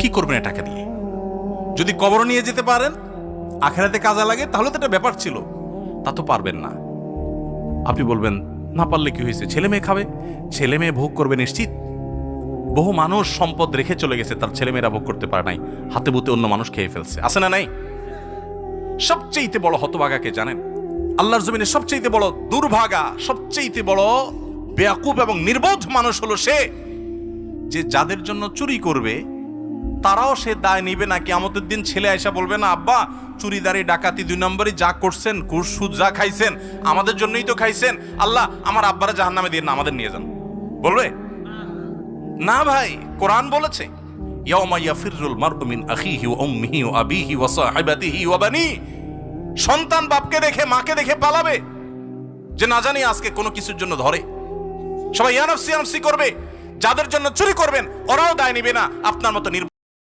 কি করবেন এ টাকা দিয়ে? যদি কবর নিয়ে যেতে পারেন, আখেরাতে কাজে লাগে, তাহলে তো একটা ব্যাপার ছিল। তা তো পারবেন না। আপনি বলবেন না পারলে কি হয়েছে, ছেলে মেয়ে খাবে, ছেলে মেয়ে ভোগ করবে নিশ্চিত। বহু মানুষ সম্পদ রেখে চলে গেছে, তার ছেলেমেয়েরা ভোগ করতে পারে নাই, হাতে বুতে অন্য মানুষ খেয়ে ফেলছে, আছে না নাই? সবচেয়ে বড় হতভাগাকে জানেন? আল্লাহর জমিনে সবচেয়ে বড় দুর্ভাগা, সবচেয়ে বড় বেয়াকুব এবং নির্বোধ মানুষ হলো সে, যে যাদের জন্য চুরি করবে তারাও সে দায় নিবে না। কিয়ামতের দিন ছেলে আয়সা বলবে না, আব্বা চুরিদারি ডাকাতি 2 নম্বরই যা করছেন, ঘুষ সুদ যা খাইছেন আমাদের জন্যই তো খাইছেন, আল্লাহ আমার আব্বারা জাহান্নামে দিয়ে না, আমাদের নিয়ে যান। বলবে না ভাই, কোরআন বলেছে ইয়াউমা ইয়াফিরুল মারউ মিন আখিহি ওয়া উম্মিহি ওয়া আবিহি ওয়া সাহিবাতিহি ওয়া বানি। সন্তান বাপকে দেখে মাকে দেখে পালাবে, যে না জানি আজকে কোনো কিছুর জন্য ধরে। সবাই ইয়া নাফসি করবে। যাদের জন্য চুরি করবেন ওরাও দায় নিবে না, আপনার মতো নির্বোধ